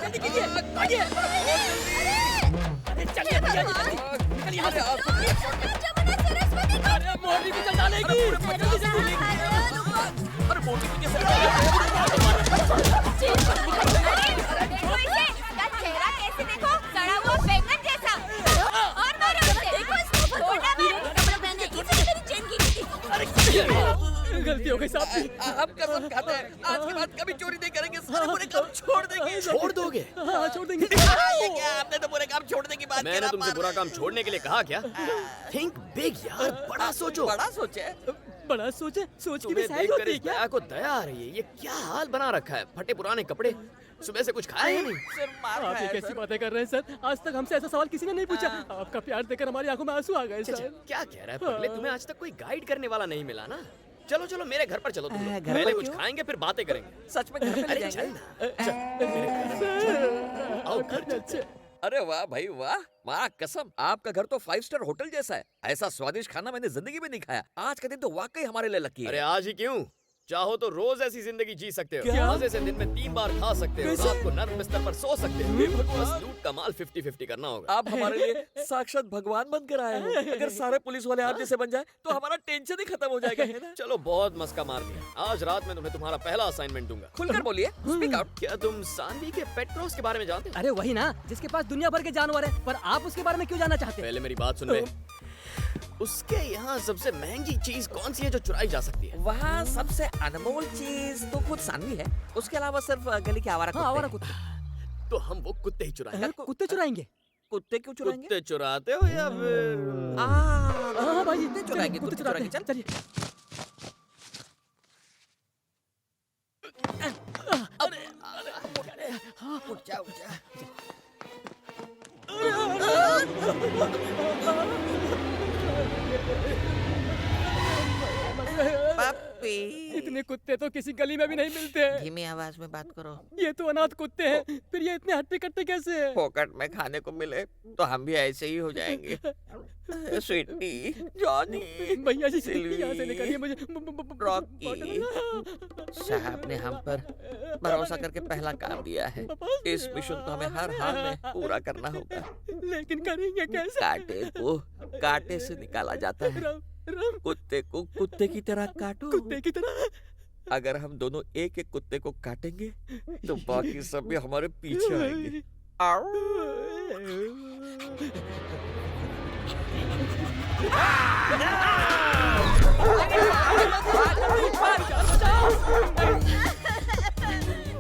जल्दी कीजिए, भागिए। अरे चलिए भैया जी, जल्दी निकल यहाँ से। जमुना सरस्वती को अरे मोटी को चल डालेगी। जल्दी से जल्दी। अरे मोटी को कैसे देखो इसे, इसका चेहरा कैसे देखो, सड़ा हुआ बैंगन जैसा। और मारो इसे, देखो इसको छोटा में कपड़े पहन के इसे मेरी चेन की थी। अरे गलती हो गई साहब। हम कसम खाते हैं आज के बाद कभी चोरी नहीं करेंगे, सारे बुरे काम छोड़ देंगे। छोड़ दोगे? हाँ छोड़ देंगे। ये क्या आपने तो बुरे काम छोड़ने की बात की मैंने ना, तुमसे पर- बुरा काम छोड़ने के लिए कहा क्या? थिंक बिग यार, बड़ा सोचो। बड़ा सोचे। बड़ा सोचे, सोच की भी तुम्हें सैर देखकर होती है इस क्या? दया को दया आ रही है। ये क्या हाल बना रखा है? फटे पुराने कपड़े, सुबह से कुछ खाया ही नहीं। सिर मार आप ये खाया है, कैसी सर। बातें कर रहे हैं सर? आज तक हमसे ऐसा सवाल किसी ने नहीं पूछा। आपका प्यार देखकर हमारी आंखों में आंसू आ गए अच्छा, सर। क्या कह रहा है पगले? तुम्हें आज तक कोई गाइड करने वाला नहीं मिला ना? चलो चलो मेरे घर पर चलो तुम लोग। घर पहले पर कुछ क्यों? खाएंगे फिर बातें करेंगे। सच में घर पे ले अरे चल जाएंगे? ना, चल मेरे घर। आओ घर चलते हैं। अरे वाह भाई वाह, वाह कसम, आपका घर तो 5 स्टार होटल जैसा है। ऐसा स्वादिष्ट खाना मैंने जिंदगी में नहीं खाया। आज का दिन तो वाकई हमारे लिए लकी अरे है। आज ही क्यों? चाहो तो रोज ऐसी जिंदगी जी सकते हो। क्या? मजे से दिन में 3 बार खा सकते हो। रात को नर्म बिस्तर पर सो सकते हो। बस लूट का माल 50-50 करना होगा। आप हमारे लिए साक्षात भगवान बनकर आए हो। अगर सारे पुलिस वाले आप जैसे बन जाए तो हमारा टेंशन ही खत्म हो जाएगा, है ना? चलो बहुत मस्का मार दिया। आज रात में तुम्हें तुम्हारा पहला असाइनमेंट दूंगा। खुलकर बोलिए, स्पीक आउट। क्या तुम सानवी के पेट क्रॉस के बारे में जानते हो? अरे वही ना, जिसके पास दुनिया भर के जानवर है, पर आप उसके बारे में क्यों जानना चाहते हैं? पहले मेरी बात सुन ले। उसके यहाँ सबसे महंगी चीज कौन सी है जो चुराई जा सकती है? वहाँ सबसे अनमोल चीज तो खुद सानवी है। उसके अलावा सिर्फ गली के आवारा हाँ, आवारा कुत्ते कुत्ते। तो हम वो कुत्ते ही चुराएंगे। कुत्ते चुराएंगे? कुत्ते क्यों चुराएंगे? कुत्ते चुराते हो या फिर? हाँ भाई, कुत्ते चुराएंगे, कुत्ते कुत्ते चुराते चुराएंगे, हैं। चल। चलिए। उठ जा, उठ जा। पप्पी, इतने कुत्ते तो किसी गली में भी नहीं मिलते हैं। धीमी आवाज में बात करो। ये तो अनाथ कुत्ते हैं, फिर ये इतने हट्टे कट्टे कैसे हैं? फोकट में खाने को मिले तो हम भी ऐसे ही हो जाएंगे। स्वीटी, जॉनी, भैया जी सिल्वी, यहाँ से निकलिए, मुझे रॉकी। साहब ने हम पर भरोसा करके पहला काम दिया है। इस मिशन को हमें हर हाल में पूरा करना होगा। लेकिन करेंगे कैसे? कांटे को कांटे से निकाला जाता है। राम राम, कुत्ते को कुत्ते की तरह काटो। कुत्ते की तरह। अगर हम दोनों एक एक कुत्ते को काटेंगे तो बाकी सब भी हमारे पीछे आएंगे। आओ।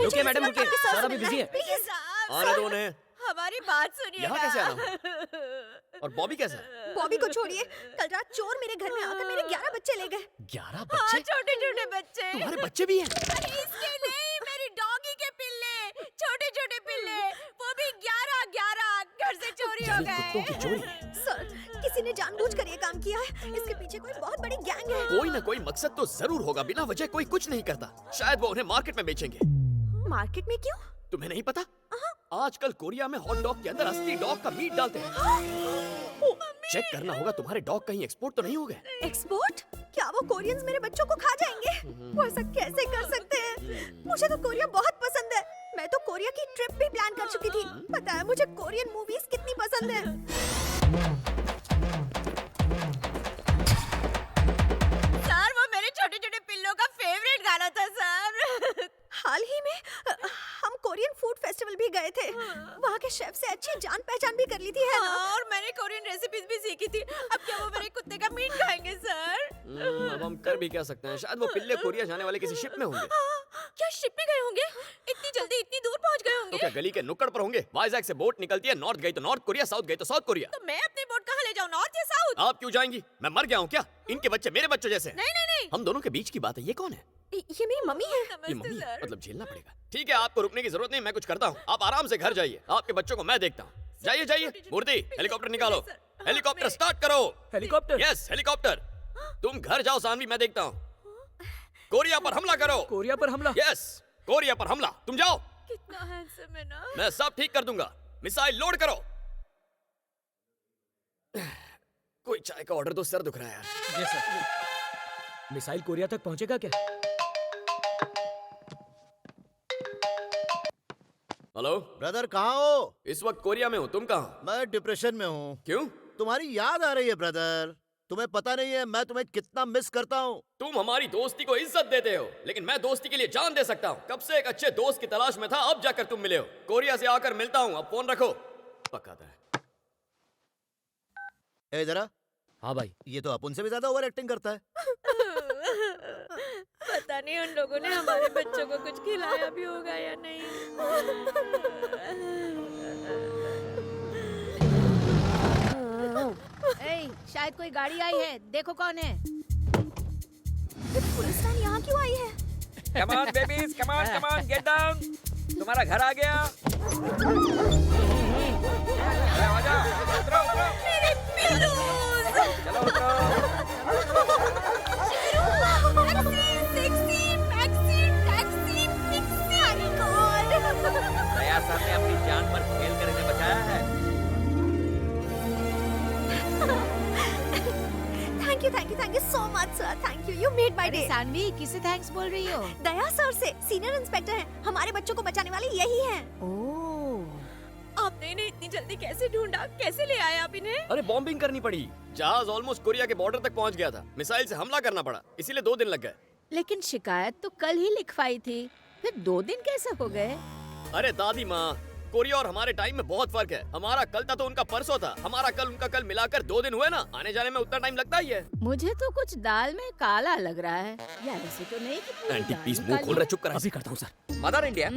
रुकिए मैडम, रुकिए, सर अभी बिजी है। प्लीज आने दो उन्हें। हमारी बात सुनिए। यहाँ कैसे आना? और बॉबी कैसा है? बॉबी को छोड़िए, कल रात चोर मेरे घर में आकर मेरे 11 बच्चे ले गए। 11 हाँ, बच्चे? छोटे छोटे बच्चे। तुम्हारे बच्चे भी हैं? अरे इसके नहीं, मेरी डॉगी के पिल्ले, छोटे छोटे पिल्ले, वो भी 11 घर से चोरी हो यानी कुत्तों की गए। चोरी? सर, किसी ने जानबूझकर ये काम किया है। इसके पीछे कोई बहुत बड़ी गैंग है। कोई ना कोई मकसद तो जरूर होगा। बिना वजह कोई कुछ नहीं करता। शायद वो उन्हें मार्केट में बेचेंगे। मार्केट में क्यों? तुम्हें नहीं पता? आजकल कोरिया में हॉट डॉग के अंदर असली डॉग का मीट डालते हैं। चेक करना होगा तुम्हारे डॉग कहीं एक्सपोर्ट तो नहीं हो गए। एक्सपोर्ट? क्या वो कोरियंस मेरे बच्चों को खा जाएंगे? वो ऐसा कैसे कर सकते हैं? मुझे तो कोरिया बहुत पसंद है। मैं तो कोरिया की ट्रिप भी प्लान कर चुकी थी। पता है मुझे कोरियन मूवीज कितनी पसंद है। सर, वो मेरे छोटे छोटे पिल्लों का फेवरेट गाना था सर। हाल ही में हम कोरियन फूड फेस्टिवल भी गए थे। वहाँ के शेफ से अच्छी जान पहचान भी कर ली थी, है ना? और मैंने कोरियन रेसिपीज भी सीखी थी। अब क्या वो मेरे कुत्ते का मीट खाएंगे सर? अब हम कर भी क्या सकते हैं? शायद वो पिल्ले कोरिया जाने वाले किसी शिप में होंगे। क्या शिप में गए होंगे? इतनी जल्दी इतनी दूर पहुँच गए तो होंगे? क्या गली के नुक्कड़ पर होंगे? वाइजैक से बोट निकलती है, नॉर्थ गई तो नॉर्थ कोरिया, साउथ गई तो साउथ कोरिया। तो मैं अपनी बोट कहाँ ले जाऊँ, नॉर्थ या साउथ? आप क्यों जाएंगी? मैं मर गया हूँ क्या? इनके बच्चे मेरे बच्चों जैसे हैं। नहीं नहीं नहीं, हम दोनों के बीच की बात है। ये कौन है? ये मेरी मम्मी है। ये मम्मी है? मतलब झेलना पड़ेगा। ठीक है, आपको रुकने की जरूरत नहीं, मैं कुछ करता हूँ। आप आराम से घर जाइए। आपके बच्चों को मैं देखता हूँ। जाइए जाइए। मूर्ति, हेलीकॉप्टर निकालो। हेलीकॉप्टर स्टार्ट करो। हेलीकॉप्टर? Yes, helicopter. तुम घर जाओ सानवी, मैं देखता हूँ। कोरिया पर हमला करो। कोरिया पर हमला? यस, कोरिया पर हमला। तुम जाओ, कितना हैंडसम है ना? मैं सब ठीक कर दूंगा। मिसाइल लोड करो। कोई चाय का ऑर्डर दो, सर दुख रहा है यार। जी सर। मिसाइल कोरिया तक पहुंचेगा क्या? हेलो ब्रदर कहाँ हो? इस वक्त कोरिया में हूँ, तुम कहाँ? मैं डिप्रेशन में हूँ। क्यों? तुम्हारी याद आ रही है ब्रदर। तुम्हें पता नहीं है मैं तुम्हें कितना मिस करता हूँ। तुम हमारी दोस्ती को इज्जत देते हो, लेकिन मैं दोस्ती के लिए जान दे सकता हूँ। कब से एक अच्छे दोस्त की तलाश में था, अब जाकर तुम मिले हो। कोरिया से आकर मिलता हूँ, अब फोन रखो। पक्का है। ए जरा, हाँ भाई, ये तो अपन से भी ज्यादा ओवर एक्टिंग करता है। पता नहीं उन लोगों ने हमारे बच्चों को कुछ खिलाया भी होगा या नहीं। शायद कोई गाड़ी आई है, देखो कौन है। पुलिस वैन यहाँ क्यों आई है? Come on babies, come on, get down. तुम्हारा घर आ गया। आ जाओ, उतरो, उतरो। मेरे पिल्लूज! चलो उतरो। Sexy, maxi, taxi, mixie, my God! Daya sir ने अपनी जान पर खेल कर इन्हें बचाया है। Thank you so much, sir. Thank you. You made my अरे day. सानवी, किसे थैंक्स बोल रही हो? दया सर से, सीनियर इंस्पेक्टर हैं। हमारे बच्चों को बचाने वाले यही हैं। ओह, आपने इन्हें इतनी जल्दी कैसे ढूंढा? कैसे ले आए आप इन्हें? अरे बॉम्बिंग करनी पड़ी। जहाज ऑलमोस्ट कोरिया के बॉर्डर तक पहुंच गया था। मिसाइल से हमला करना पड़ा, इसीलिए 2 दिन लग गए। लेकिन शिकायत तो कल ही लिखवाई थी, फिर 2 दिन कैसे हो गए? अरे दादी माँ, कोरिया और हमारे टाइम में बहुत फर्क है। हमारा कल था तो उनका परसों था, हमारा कल उनका कल मिलाकर 2 दिन हुए ना। आने जाने में उतना टाइम लगता ही है। मुझे तो कुछ दाल में काला लग रहा है। यार ऐसे तो नहीं कि पूरी एंटी दाल पीस मुंह निकाली खोल रहा है, चुप करा। अभी करता हूँ सर। मदर इंडिया,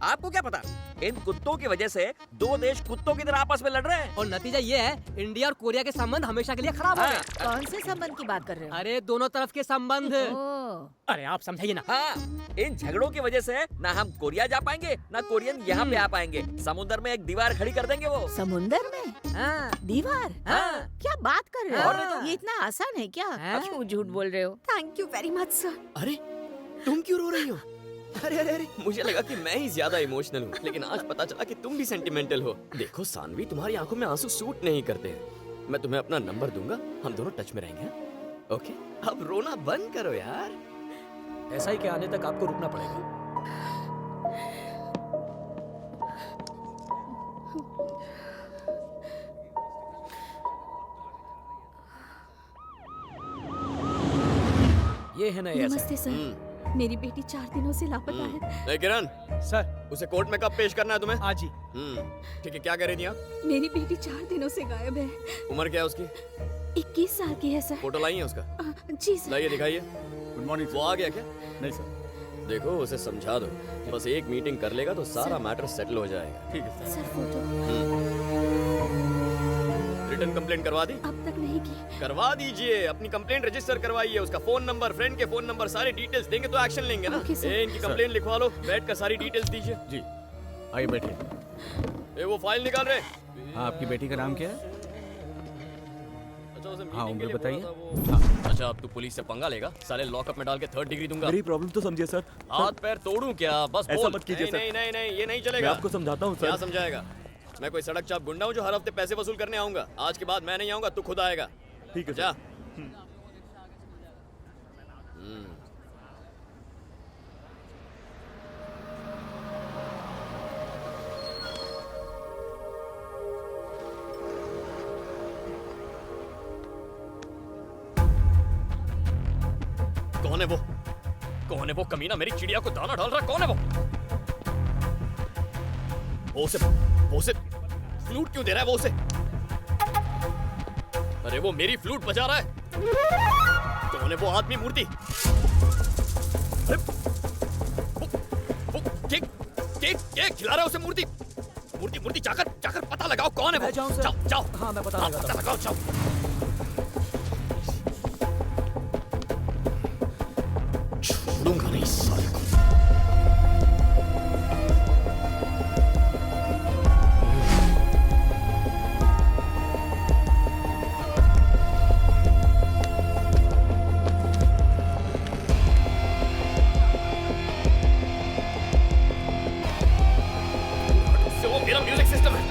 आपको क्या पता? इन कुत्तों की वजह से 2 देश कुत्तों की तरह आपस में लड़ रहे हैं। और नतीजा ये है, इंडिया और कोरिया के संबंध हमेशा के लिए खराब हो हाँ, गए। कौन से संबंध की बात कर रहे हो? अरे दोनों तरफ के संबंध। ओह, अरे आप समझाइए ना। हाँ, इन झगड़ों की वजह से ना हम कोरिया जा पाएंगे, ना कोरियन यहाँ पे आ पाएंगे। समुद्र में एक दीवार खड़ी कर देंगे वो। समुंदर में हाँ, दीवार? हाँ। क्या बात कर रहे और हो? नहीं तो। ये इतना आसान है क्या? हाँ। क्यों झूठ बोल रहे हो? Thank you very much, sir. अरे तुम क्यों रो रही हो? अरे अरे अरे, मुझे लगा कि मैं ही ज्यादा इमोशनल हूँ, लेकिन आज पता चला कि तुम भी सेंटिमेंटल हो। देखो सानवी, तुम्हारी आंखों में आंसू सूट नहीं करते हैं। मैं तुम्हें अपना नंबर दूंगा, हम दोनों टच में रहेंगे। हाँ? ओके, अब रोना बंद करो यार। ऐसा ही के आने तक आपको रुकना पड़ेगा। ये है ना ये नमस्ते सर। मेरी बेटी 4 दिनों से लापता है। ए किरण, सर। उसे कोर्ट में कब पेश करना है तुम्हें? आज ही। ठीक है, क्या कर रही थी आप? मेरी बेटी 4 दिनों से गायब है। उम्र क्या है उसकी? 21 साल की है सर। फोटो लाई है उसका? जी सर। लाइए, दिखाइए। गुड मॉर्निंग वो आ गया क्या? नहीं सर। देखो उसे समझा दो, बस एक मीटिंग कर लेगा तो सारा मैटर सेटल हो जाएगा। ठीक है sir. Sir photo return complaint करवा दी? अब तक नहीं की। करवा दीजिए, अपनी कंप्लेंट रजिस्टर करवाइए। उसका फोन नंबर, फ्रेंड के फोन नंबर, सारी डिटेल्स देंगे तो एक्शन लेंगे ना। Okay, sir. ए, इनकी कंप्लेंट लिखवा लो, बैठ कर सारी डिटेल्स दीजिए। जी, आइए बैठिए। ए, वो फाइल निकाल रहे। हाँ, आपकी बेटी का नाम क्या है? अच्छा, उसे हाँ, meeting के उम्र लिए बताइए। बोला था वो। अच्छा, अब तू पुलिस से पंगा लेगा? साले लॉकअप में डाल के 3rd डिग्री दूंगा। मेरी प्रॉब्लम तो समझिए सर। हाथ पैर तोड़ूं क्या? बस ऐसा बोल। मत कीजिए, नहीं, सर। नहीं नहीं नहीं, ये नहीं मैं चलेगा। आपको समझाता हूँ क्या सर। समझाएगा? मैं कोई सड़क चाप गुंडा हूँ जो हर हफ्ते पैसे वसूल करने आऊंगा? आज के बाद मैं नहीं आऊंगा, तू खुद आएगा। ठीक है जा। सर। कौन है वो? कौन है वो कमीना मेरी चिड़िया को दाना डाल रहा? कौन है वो? वो उसे फ्लूट क्यों दे रहा है? वो उसे, अरे वो मेरी फ्लूट बजा रहा है। कौन है वो आदमी? मूर्ति। अरे वो केक केक केक खिला रहा है उसे। मूर्ति मूर्ति मूर्ति, जाकर जाकर पता लगाओ कौन है वो। जाऊं सर? जाओ जाओ। हाँ, मैं पता लगाता हूं। लगाओ, जाओ। छोड़ूंगा नहीं इस साले को। से वो मेरा म्यूजिक सिस्टम है।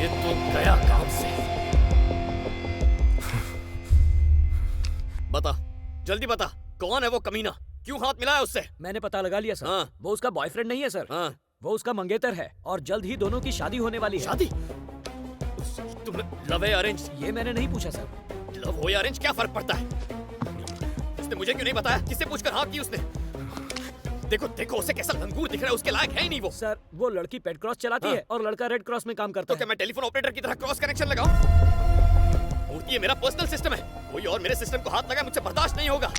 ये तो गया काम से। बता, जल्दी बता, कौन है वो कमीना? क्यों हाथ मिलाया उससे? मैंने पता लगा लिया सर। हाँ। वो उसका बॉयफ्रेंड नहीं है सर। हाँ। वो उसका मंगेतर है और जल्द ही दोनों की शादी होने वाली है। शादी? तुमने लव है अरेंज? ये मैंने नहीं पूछा सर। लव हो या अरेंज क्या फर्क पड़ता है? उसने मुझे क्यों नहीं बताया? किससे पूछकर हाँ की उसने? देखो देखो उसे कैसा लंगूर दिख रहा है, उसके लायक है ही नहीं वो। सर वो लड़की पेड क्रॉस चलाती हाँ। है और लड़का रेड क्रॉस में काम करता तो क्या है। मैं टेलीफोन ऑपरेटर की तरह क्रॉस कनेक्शन लगाऊं? मूर्ति ये मेरा पर्सनल सिस्टम है, कोई और मेरे सिस्टम को हाथ लगाए मुझसे बर्दाश्त नहीं होगा।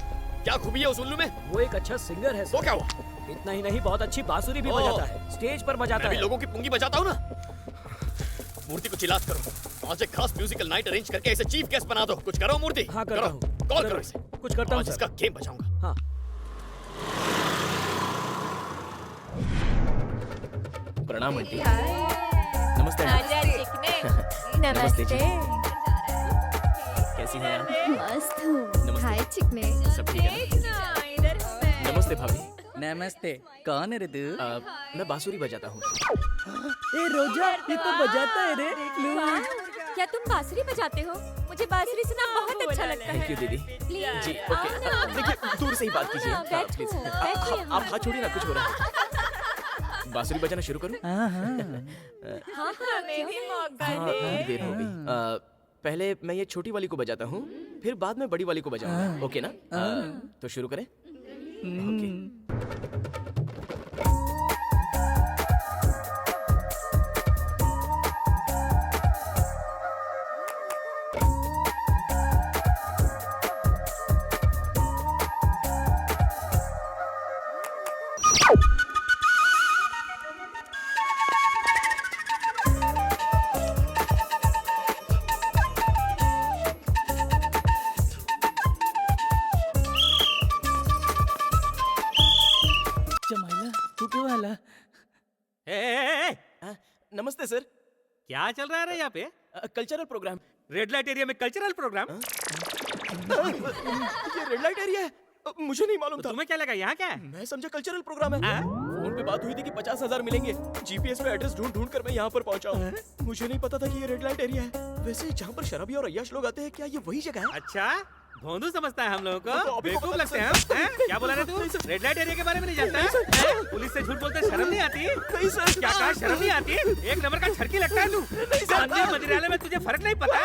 क्या खूबी है उस उल्लू में? वो एक अच्छा सिंगर है वो सर। क्या हुआ? इतना ही नहीं, बहुत अच्छी बांसुरी भी ओह। बजाता है, स्टेज पर बजाता मैं भी है। लोगों की पुंगी बजाता हूँ ना। मूर्ति को चिल्लात करो, आज एक खास म्यूजिकल नाइट अरेंज करके इसे चीफ गेस्ट बना दो। कुछ करो मूर्ति। हाँ करता हूँ। कॉल करो इसे। कुछ करता हूँ आज सर। इसका गेम बजाऊंगा। हाँ। प्रणाम आंटी। नमस्ते आंटी। नमस्ते। कैसी हैं आप? मस्त हूँ। नमस्ते। हाय चिकने। सब ठीक है ना? नमस्ते भाभी। नमस्ते। कौन है रे तू? मैं बांसुरी बजाता हूँ। ए रोजा, ये तो बजाता है रे फ्लूट। क्या तुम बांसुरी बजाते हो? मुझे बांसुरी सुनना बहुत अच्छा लगता है। थैंक यू दीदी। प्लीज। जी ओके। देखिए दूर से ही बात कीजिए। हाँ, बैठो, प्लीज। बैठो यहाँ। आप हाथ छोड़िए ना, कुछ हो रहा है। बांसुरी बजाना शुरू करूँ? हाँ हमें भी मौका थोड़ी देर हो गई। पहले मैं ये छोटी वाली को बजाता हूँ, फिर बाद में बड़ी वाली को बजाऊंगा। ओके ना? तो शुरू करें? ओके। जमाइला, तू क्यों आला? नमस्ते सर। क्या चल रहा है रे यहाँ पे? Cultural program. Red light area में कल्चरल प्रोग्राम? ये रेड लाइट एरिया है? मुझे नहीं मालूम तो था। तुम्हें क्या लगा यहाँ क्या है? मैं समझा कल्चरल प्रोग्राम है। हाँ? फोन पे बात हुई थी कि 50,000 मिलेंगे। जीपीएस में एड्रेस ढूंढ ढूंढ कर मैं यहाँ पर पहुंचा हूँ। मुझे नहीं पता था कि ये रेड लाइट एरिया है। वैसे जहाँ पर शराबी और अय्याश लोग आते हैं, क्या ये वही जगह है? अच्छा भोंदू समझता है हम लोगों तो को, अभी बेवकूफ पता लगते हैं नहीं, हम? हैं? क्या बोला रे तू? रेड लाइट एरिया के बारे में नहीं जानता है? पुलिस से झूठ बोलते शर्म नहीं आती? नहीं सर। क्या कहा शर्म नहीं आती? एक नंबर का छड़की लगता है तू। अंधे मजरियाले में तुझे फर्क नहीं पता?